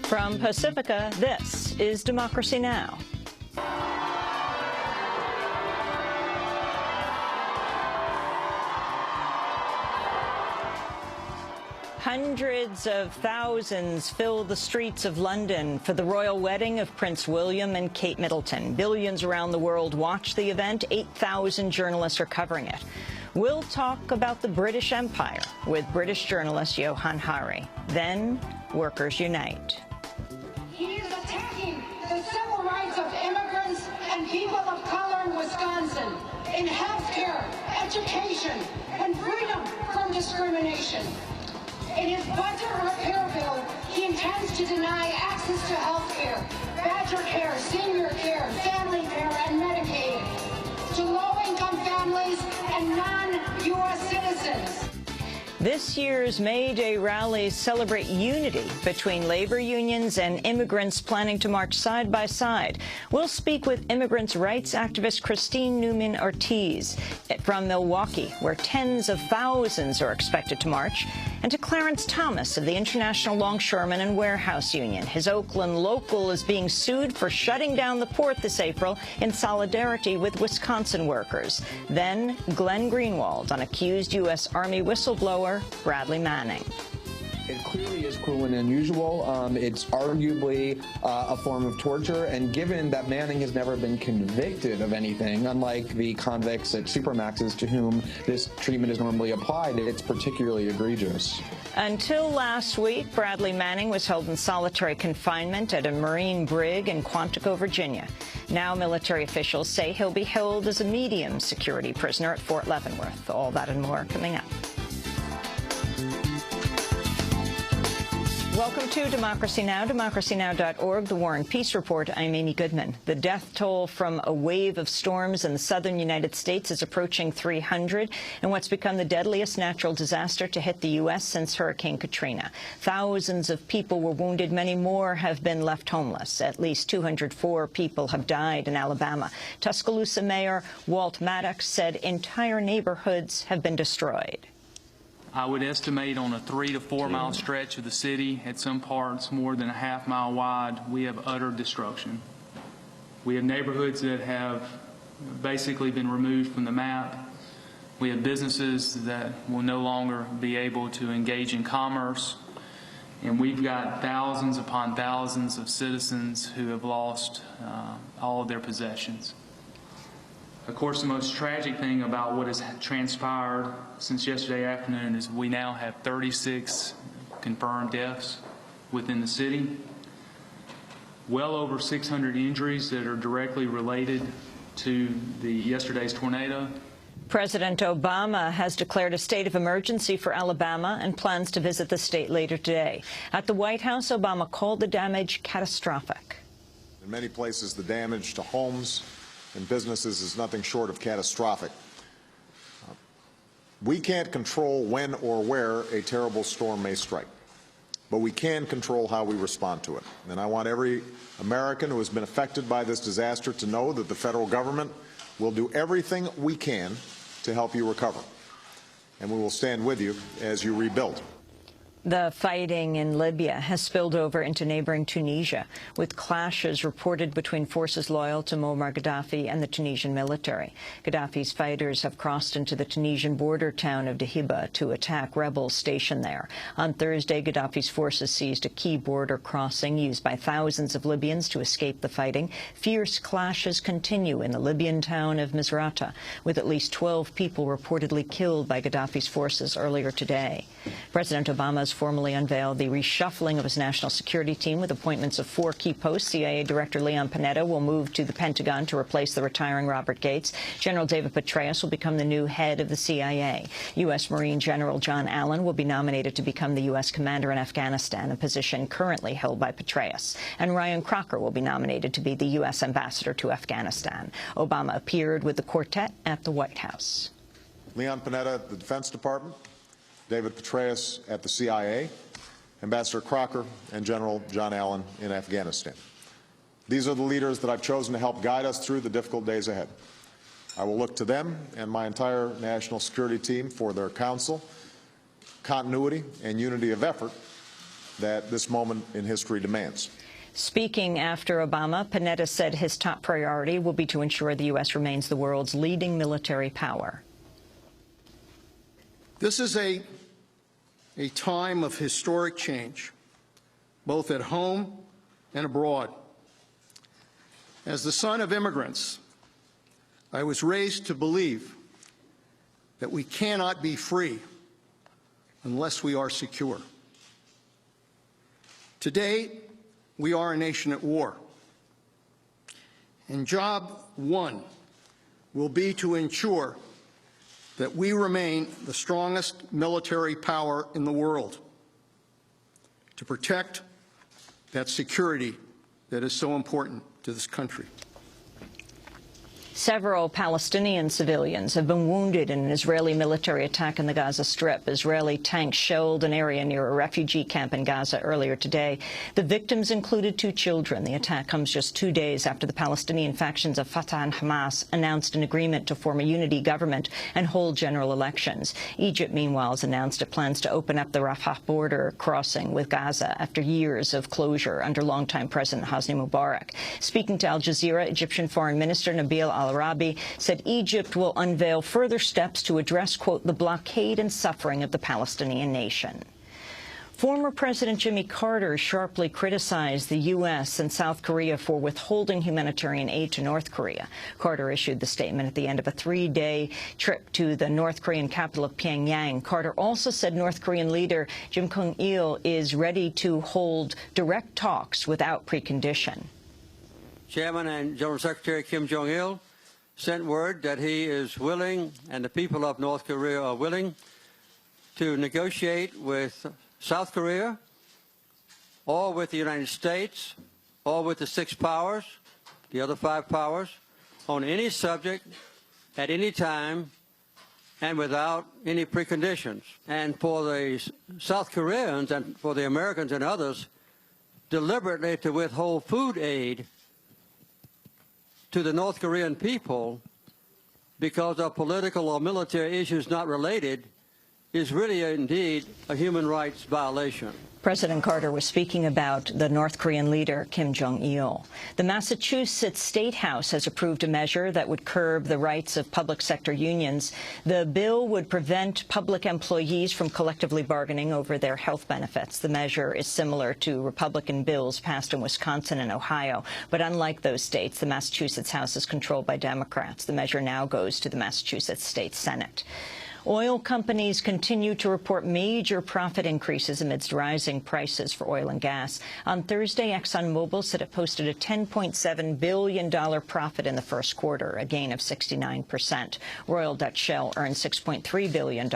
From Pacifica, this is Democracy Now! Hundreds of thousands fill the streets of London for the royal wedding of Prince William and Kate Middleton. Billions around the world watch the event. 8,000 journalists are covering it. We'll talk about the British Empire with British journalist Johann Hari. Then, Workers Unite. He is attacking the civil rights of immigrants and people of color in Wisconsin, in health care, education, and freedom from discrimination. In his budget repair bill, he intends to deny access to health care, badger care, senior care, family care, and Medicaid to low-income families and non-U.S. citizens. This year's May Day rallies celebrate unity between labor unions and immigrants planning to march side by side. We'll speak with immigrants' rights activist Christine Newman Ortiz from Milwaukee, where tens of thousands are expected to march, and to Clarence Thomas of the International Longshoremen and Warehouse Union. His Oakland local is being sued for shutting down the port this April in solidarity with Wisconsin workers. Then Glenn Greenwald on accused U.S. Army whistleblower Bradley Manning. It clearly is cruel and unusual. It's arguably a form of torture, and given that Manning has never been convicted of anything, unlike the convicts at Supermaxes to whom this treatment is normally applied, it's particularly egregious. Until last week, Bradley Manning was held in solitary confinement at a Marine brig in Quantico, Virginia. Now military officials say he'll be held as a medium security prisoner at Fort Leavenworth. All that and more coming up. Welcome to Democracy Now!, democracynow.org, the War and Peace Report. I'm Amy Goodman. The death toll from a wave of storms in the southern United States is approaching 300 in what's become the deadliest natural disaster to hit the U.S. since Hurricane Katrina. Thousands of people were wounded. Many more have been left homeless. At least 204 people have died in Alabama. Tuscaloosa Mayor Walt Maddox said entire neighborhoods have been destroyed. I would estimate on a 3 to 4 mile stretch of the city, at some parts more than a half mile wide, we have utter destruction. We have neighborhoods that have basically been removed from the map. We have businesses that will no longer be able to engage in commerce. And we've got thousands upon thousands of citizens who have lost all of their possessions. Of course, the most tragic thing about what has transpired since yesterday afternoon is we now have 36 confirmed deaths within the city, well over 600 injuries that are directly related to yesterday's tornado. President Obama has declared a state of emergency for Alabama and plans to visit the state later today. At the White House, Obama called the damage catastrophic. In many places, the damage to homes and businesses is nothing short of catastrophic. We can't control when or where a terrible storm may strike, but we can control how we respond to it. And I want every American who has been affected by this disaster to know that the federal government will do everything we can to help you recover, and we will stand with you as you rebuild. The fighting in Libya has spilled over into neighboring Tunisia, with clashes reported between forces loyal to Muammar Gaddafi and the Tunisian military. Gaddafi's fighters have crossed into the Tunisian border town of Dahiba to attack rebels stationed there. On Thursday, Gaddafi's forces seized a key border crossing used by thousands of Libyans to escape the fighting. Fierce clashes continue in the Libyan town of Misrata, with at least 12 people reportedly killed by Gaddafi's forces earlier today. President Obama's formally unveiled the reshuffling of his national security team with appointments of 4 key posts. CIA Director Leon Panetta will move to the Pentagon to replace the retiring Robert Gates. General David Petraeus will become the new head of the CIA. U.S. Marine General John Allen will be nominated to become the U.S. commander in Afghanistan, a position currently held by Petraeus. And Ryan Crocker will be nominated to be the U.S. ambassador to Afghanistan. Obama appeared with the quartet at the White House. Leon Panetta at the Defense Department, David Petraeus at the CIA, Ambassador Crocker, and General John Allen in Afghanistan. These are the leaders that I've chosen to help guide us through the difficult days ahead. I will look to them and my entire national security team for their counsel, continuity, and unity of effort that this moment in history demands. Speaking after Obama, Panetta said his top priority will be to ensure the U.S. remains the world's leading military power. This is a time of historic change, both at home and abroad. As the son of immigrants, I was raised to believe that we cannot be free unless we are secure. Today, we are a nation at war, and job one will be to ensure that we remain the strongest military power in the world, to protect that security that is so important to this country. Several Palestinian civilians have been wounded in an Israeli military attack in the Gaza Strip. Israeli tanks shelled an area near a refugee camp in Gaza earlier today. The victims included 2 children. The attack comes just 2 days after the Palestinian factions of Fatah and Hamas announced an agreement to form a unity government and hold general elections. Egypt, meanwhile, has announced it plans to open up the Rafah border crossing with Gaza after years of closure under longtime President Hosni Mubarak. Speaking to Al Jazeera, Egyptian Foreign Minister Nabil al-Arabi said Egypt will unveil further steps to address, quote, the blockade and suffering of the Palestinian nation. Former President Jimmy Carter sharply criticized the U.S. and South Korea for withholding humanitarian aid to North Korea. Carter issued the statement at the end of a 3-day trip to the North Korean capital of Pyongyang. Carter also said North Korean leader Kim Jong-il is ready to hold direct talks without precondition. Chairman and General Secretary Kim Jong-il sent word that he is willing, and the people of North Korea are willing, to negotiate with South Korea, or with the United States, or with the 6 powers, the other 5 powers, on any subject, at any time, and without any preconditions. And for the South Koreans and for the Americans and others, deliberately to withhold food aid to the North Korean people because of political or military issues not related is really indeed a human rights violation. President Carter was speaking about the North Korean leader, Kim Jong-il. The Massachusetts State House has approved a measure that would curb the rights of public sector unions. The bill would prevent public employees from collectively bargaining over their health benefits. The measure is similar to Republican bills passed in Wisconsin and Ohio. But unlike those states, the Massachusetts House is controlled by Democrats. The measure now goes to the Massachusetts State Senate. Oil companies continue to report major profit increases amidst rising prices for oil and gas. On Thursday, ExxonMobil said it posted a $10.7 billion profit in the first quarter, a gain of 69%. Royal Dutch Shell earned $6.3 billion, up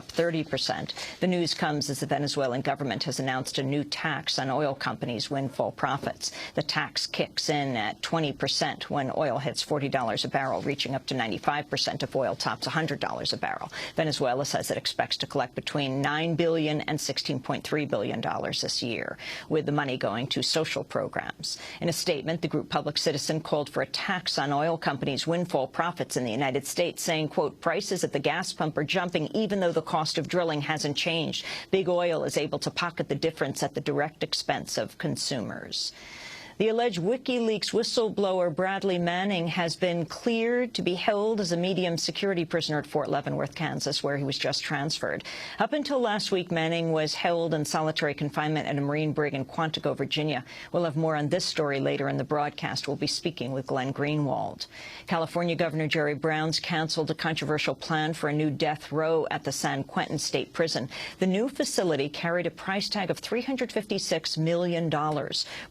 30%. The news comes as the Venezuelan government has announced a new tax on oil companies' windfall profits. The tax kicks in at 20% when oil hits $40 a barrel, reaching up to 95% if oil tops $100 a barrel. Venezuela says it expects to collect between $9 billion and $16.3 billion this year, with the money going to social programs. In a statement, the group Public Citizen called for a tax on oil companies' windfall profits in the United States, saying, quote, prices at the gas pump are jumping even though the cost of drilling hasn't changed. Big Oil is able to pocket the difference at the direct expense of consumers. The alleged WikiLeaks whistleblower Bradley Manning has been cleared to be held as a medium security prisoner at Fort Leavenworth, Kansas, where he was just transferred. Up until last week, Manning was held in solitary confinement at a Marine brig in Quantico, Virginia. We'll have more on this story later in the broadcast. We'll be speaking with Glenn Greenwald. California Governor Jerry Brown's canceled a controversial plan for a new death row at the San Quentin State Prison. The new facility carried a price tag of $356 million.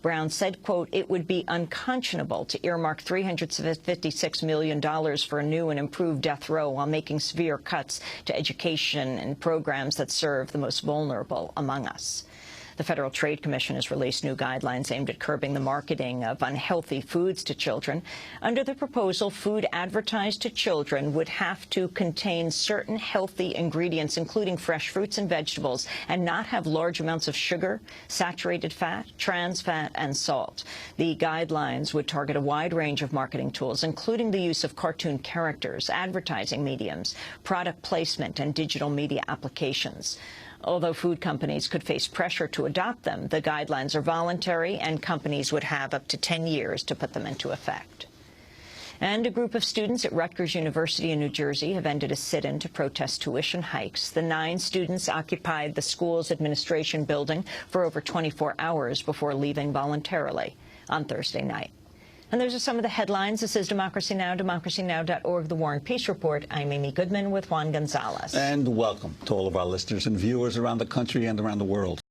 Brown said, quote, it would be unconscionable to earmark $356 million for a new and improved death row while making severe cuts to education and programs that serve the most vulnerable among us. The Federal Trade Commission has released new guidelines aimed at curbing the marketing of unhealthy foods to children. Under the proposal, food advertised to children would have to contain certain healthy ingredients, including fresh fruits and vegetables, and not have large amounts of sugar, saturated fat, trans fat, and salt. The guidelines would target a wide range of marketing tools, including the use of cartoon characters, advertising mediums, product placement, and digital media applications. Although food companies could face pressure to adopt them, the guidelines are voluntary, and companies would have up to 10 years to put them into effect. And a group of students at Rutgers University in New Jersey have ended a sit-in to protest tuition hikes. The 9 students occupied the school's administration building for over 24 hours before leaving voluntarily on Thursday night. And those are some of the headlines. This is Democracy Now!, democracynow.org, The War and Peace Report. I'm Amy Goodman with Juan Gonzalez. And welcome to all of our listeners and viewers around the country and around the world.